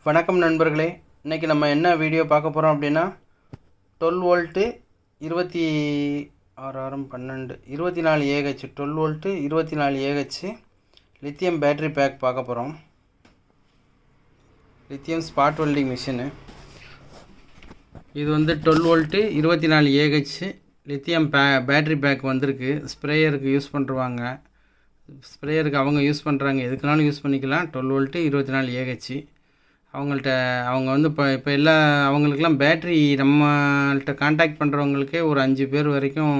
வணக்கம் நண்பர்களே, இன்றைக்கி நம்ம என்ன வீடியோ பார்க்க போகிறோம் அப்படின்னா 12 volt 24 AH 12 volt 24 AH lithium battery pack பார்க்க போகிறோம். லித்தியம் ஸ்பாட் வெல்டிங் மிஷினு இது வந்து 12 volt 24 AH lithium battery pack வந்திருக்கு. ஸ்ப்ரேயருக்கு யூஸ் பண்ணுறாங்க, ஸ்ப்ரேயருக்கு அவங்க யூஸ் பண்ணுறாங்க, எதுக்குனாலும் யூஸ் பண்ணிக்கலாம். 12 வோல்ட்டு 24 ஏஹெச் அவங்க வந்து இப்போ எல்லா அவங்களுக்கெல்லாம் பேட்ரி நம்மள்கிட்ட காண்டாக்ட் பண்ணுறவங்களுக்கே ஒரு 5 பேர் வரைக்கும்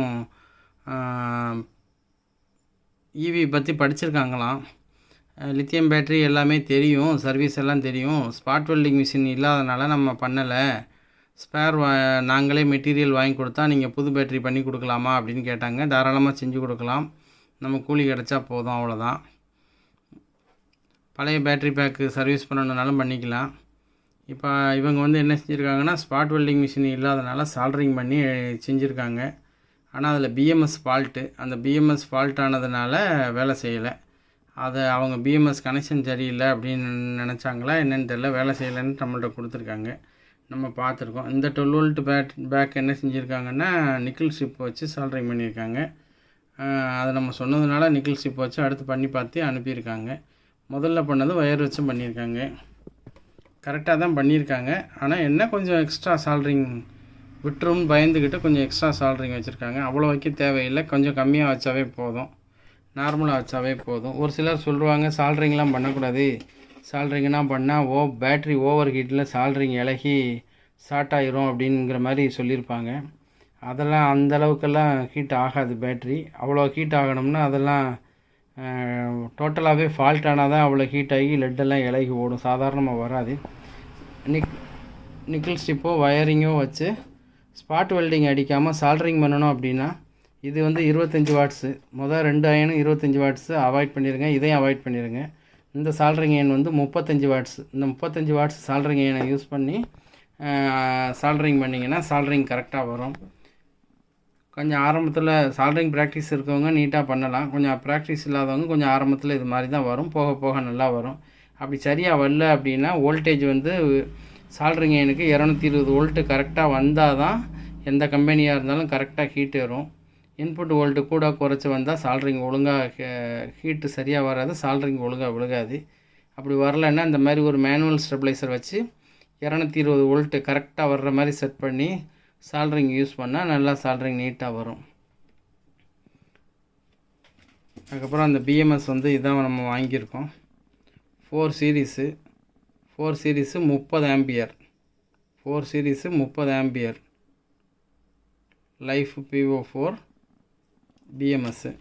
ஈவி பற்றி படிச்சிருக்காங்களாம். லித்தியம் பேட்ரி எல்லாமே தெரியும், சர்வீஸ் எல்லாம் தெரியும். ஸ்பாட் வெல்டிங் மிஷின் இல்லாதனால நம்ம பண்ணலை. ஸ்பேர் நாங்களே மெட்டீரியல் வாங்கி கொடுத்தா நீங்கள் புது பேட்ரி பண்ணி கொடுக்கலாமா அப்படின்னு கேட்டாங்க. தாராளமாக செஞ்சு கொடுக்கலாம், நம்ம கூலி கிடச்சா போதும், அவ்வளோதான். பழைய பேட்ரி பேக்கு சர்வீஸ் பண்ணணுன்னாலும் பண்ணிக்கலாம். இப்போ இவங்க வந்து என்ன செஞ்சுருக்காங்கன்னா, ஸ்பாட் வெல்டிங் மிஷின் இல்லாதனால சால்ட்ரிங் பண்ணி செஞ்சுருக்காங்க. ஆனால் அதில் பிஎம்எஸ் ஃபால்ட்டு, அந்த பிஎம்எஸ் ஃபால்ட் ஆனதுனால வேலை செய்யலை. அதை அவங்க பிஎம்எஸ் கனெக்ஷன் சரியில்லை அப்படின்னு நினச்சாங்களா என்னென்னு தெரியல, வேலை செய்யலைன்னு நம்மள்ட்ட கொடுத்துருக்காங்க. நம்ம பார்த்துருக்கோம். இந்த 12 வோல்ட் பேக் என்ன செஞ்சுருக்காங்கன்னா, நிக்கிள் ஸ்ட்ரிப் வச்சு சால்ட்ரிங் பண்ணியிருக்காங்க. அதை நம்ம சொன்னதுனால நிக்கிள் ஸ்ட்ரிப் வச்சு அடுத்து பண்ணி பார்த்து அனுப்பியிருக்காங்க. முதல்ல பண்ணது ஒயர் வச்சும் பண்ணியிருக்காங்க, கரெக்டாக தான் பண்ணியிருக்காங்க. ஆனால் என்ன கொஞ்சம் எக்ஸ்ட்ரா சால்ட்ரிங் விட்டுரும்னு பயந்துக்கிட்டு கொஞ்சம் எக்ஸ்ட்ரா சால்ட்ரிங் வச்சுருக்காங்க. அவ்வளோ வைக்க தேவையில்லை, கொஞ்சம் கம்மியாக வச்சாவே போதும், நார்மலாக வச்சாவே போதும். ஒரு சிலர் சொல்லுவாங்க சால்ட்ரிங்லாம் பண்ணக்கூடாது, சால்ட்ரிங்லாம் பண்ணால் பேட்ரி ஓவர் ஹீட்டில் சால்ட்ரிங் இலகி ஷார்ட் ஆகிரும் அப்படிங்கிற மாதிரி சொல்லியிருப்பாங்க. அதெல்லாம் அந்தளவுக்கெல்லாம் ஹீட் ஆகாது பேட்ரி. அவ்வளோ ஹீட் ஆகணும்னா அதெல்லாம் டோட்டலாகவே ஃபால்ட் ஆனால் தான் அவ்வளோ ஹீட் ஆகி லெட்டெல்லாம் இலகி ஓடும், சாதாரணமாக வராது. நிக்கிள் ஸ்ட்ரிப்போ வயரிங்கோ வச்சு ஸ்பாட் வெல்டிங் அடிக்காமல் சால்ட்ரிங் பண்ணணும் அப்படின்னா இது வந்து 25 வாட்ஸு. மொதல் 2 அயனும் 25 வாட்ஸு அவாய்ட் பண்ணிடுங்க, இதையும் அவாய்ட் பண்ணிடுங்க. இந்த சால்ட்ரிங் அயன் வந்து 35 வாட்ஸு. இந்த 35 வாட்ஸ் சால்ட்ரிங் அயனை யூஸ் பண்ணி சால்ட்ரிங் பண்ணிங்கன்னா சால்ட்ரிங் கரெக்டாக வரும். கொஞ்சம் ஆரம்பத்தில் சால்ட்ரிங் ப்ராக்டிஸ் இருக்கவங்க நீட்டாக பண்ணலாம், கொஞ்சம் ப்ராக்டிஸ் இல்லாதவங்க கொஞ்சம் ஆரம்பத்தில் இது மாதிரி தான் வரும், போக போக நல்லா வரும். அப்படி சரியாக வரல அப்படின்னா வோல்டேஜ் வந்து சால்ட்ரிங் அயனுக்கு 220 வோல்ட்டு கரெக்டாக வந்தால் தான் எந்த கம்பெனியாக இருந்தாலும் கரெக்டாக ஹீட் வரும். இன்புட் வோல்ட்டு கூட குறைச்சி வந்தால் சால்ட்ரிங் ஒழுங்காக ஹீட்டு சரியாக வராது, சால்ட்ரிங் ஒழுங்காக விழுகாது. அப்படி வரலைன்னா இந்த மாதிரி ஒரு மேனுவல் ஸ்டெபிளைசர் வச்சு 220 வோல்ட்டு கரெக்டாக வர்ற மாதிரி செட் பண்ணி சால்ட்ரிங் யூஸ் பண்ணால் நல்லா சால்ட்ரிங் நீட்டாக வரும். அதுக்கப்புறம் அந்த பிஎம்எஸ் வந்து இதான் நம்ம வாங்கியிருக்கோம். 4 series 30 ampere, 4 series 30 ampere life PO4 பிஎம்எஸ்ஸு.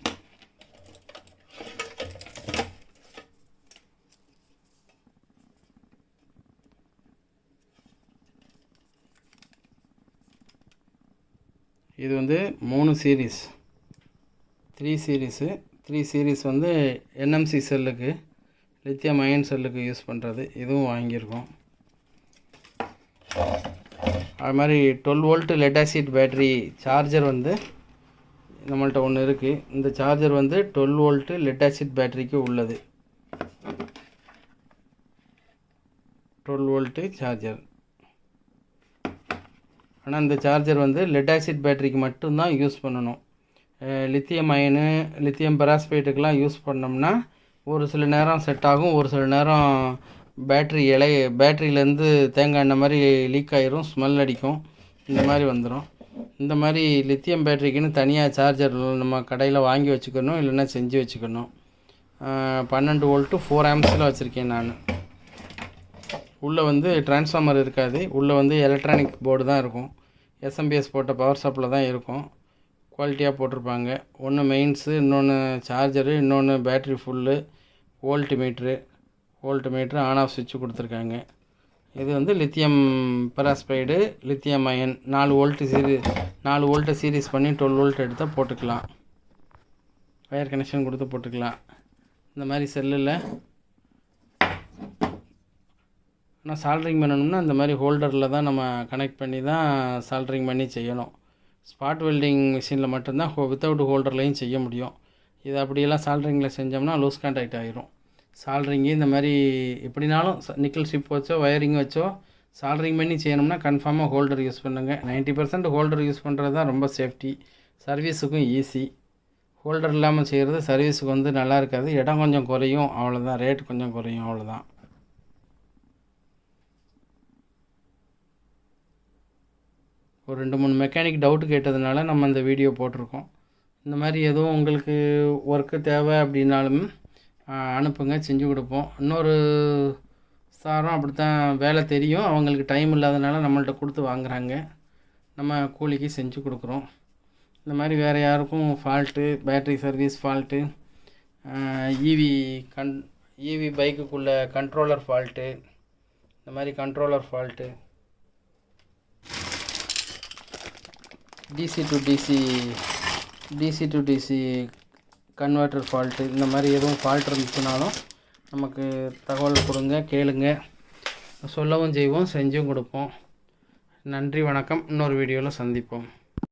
இது வந்து 3 சீரீஸ், 3 சீரீஸ் வந்து என்எம்சி செல்லுக்கு, லித்தியம் அயன் செல்லுக்கு யூஸ் பண்ணுறது. இதுவும் வாங்கியிருக்கோம். அது மாதிரி 12 volt lead acid battery charger வந்து நம்மள்ட்ட ஒன்று இருக்குது. இந்த சார்ஜர் வந்து 12 வோல்ட்டு லெட் ஆசிட் பேட்டரிக்கு உள்ளது. 12 வோல்ட்டு சார்ஜர். ஆனால் இந்த சார்ஜர் வந்து லெட் ஆசிட் பேட்டரிக்கு மட்டும்தான் யூஸ் பண்ணணும். லித்தியம் அயனு, லித்தியம் பெராஸ்பேட்டுக்கெலாம் யூஸ் பண்ணோம்னா ஒரு சில நேரம் செட் ஆகும், ஒரு சில நேரம் பேட்டரியிலேருந்து தேங்காய் எண்ணெய் மாதிரி லீக் ஆகிரும், ஸ்மெல் அடிக்கும், இந்த மாதிரி வந்துடும். இந்த மாதிரி லித்தியம் பேட்டரிக்குன்னு தனியாக சார்ஜர் நம்ம கடையில் வாங்கி வச்சுக்கணும், இல்லைன்னா செஞ்சு வச்சுக்கணும். 12 வோல்ட்டு 4 ஆம்ப்ஸில் வச்சுருக்கேன் நான். உள்ளே வந்து டிரான்ஸ்ஃபார்மர் இருக்காது, உள்ளே வந்து எலக்ட்ரானிக் போர்டு தான் இருக்கும். எஸ்எம்பிஎஸ் போட்ட பவர் சப்ளை தான் இருக்கும், குவாலிட்டியாக போட்டிருப்பாங்க. ஒன்று மெயின்ஸு, இன்னொன்று சார்ஜரு, இன்னொன்று battery full, volt meter on off சுவிட்சு கொடுத்துருக்காங்க. இது வந்து லித்தியம் பெராஸ்பைடு, லித்தியம் அயன் 4 வோல்ட்டு சீரீஸ் பண்ணி 12 வோல்ட் எடுத்தால் போட்டுக்கலாம், வயர் கனெக்ஷன் கொடுத்து போட்டுக்கலாம். இந்த மாதிரி செல்லில் ஆனால் சால்ட்ரிங் பண்ணணும்னா இந்த மாதிரி ஹோல்டரில் தான் நம்ம கனெக்ட் பண்ணி தான் சால்ட்ரிங் பண்ணி செய்யணும். ஸ்பாட் வெல்டிங் மிஷினில் மட்டும்தான் வித்தவுட் ஹோல்டர்லையும் செய்ய முடியும். இது அப்படியெல்லாம் சால்ட்ரிங்கில் செஞ்சோம்னா லூஸ் கான்டாக்ட் ஆகிரும். சால்ட்ரிங்கு இந்த மாதிரி எப்படினாலும் நிக்கல் ஸ்ட்ரிப் வச்சோ வயரிங் வச்சோ சால்ட்ரிங் பண்ணி செய்யணும்னா கன்ஃபார்மாக ஹோல்டர் யூஸ் பண்ணுங்கள். 90% ஹோல்டர் யூஸ் பண்ணுறது தான் ரொம்ப சேஃப்டி, சர்வீஸுக்கும் ஈஸி. ஹோல்டர் இல்லாமல் செய்கிறது சர்வீஸுக்கு வந்து நல்லா இருக்காது, இடம் கொஞ்சம் குறையும் அவ்வளோதான், ரேட் கொஞ்சம் குறையும் அவ்வளோதான். ஒரு 2-3 மெக்கானிக் டவுட்டு கேட்டதுனால நம்ம இந்த வீடியோ போட்டிருக்கோம். இந்த மாதிரி எதுவும் உங்களுக்கு ஒர்க்கு தேவை அப்படின்னாலும் அனுப்புங்க, செஞ்சு கொடுப்போம். இன்னொரு சாரும் அப்படித்தான், வேலை தெரியும், அவங்களுக்கு டைம் இல்லாதனால நம்மள்ட்ட கொடுத்து வாங்குகிறாங்க, நம்ம கூலிக்கு செஞ்சு கொடுக்குறோம். இந்த மாதிரி வேறு யாருக்கும் fault, battery service fault, EV பைக்குக்குள்ளே கண்ட்ரோலர் ஃபால்ட்டு, இந்த மாதிரி controller fault, DC to DC converter fault, இந்த மாதிரி எதுவும் ஃபால்ட் இருந்துச்சுனாலும் நமக்கு தகவல் கொடுங்க, கேளுங்க, சொல்லவும் செய்வோம், செஞ்சும் கொடுப்போம். நன்றி, வணக்கம். இன்னொரு வீடியோவில் சந்திப்போம்.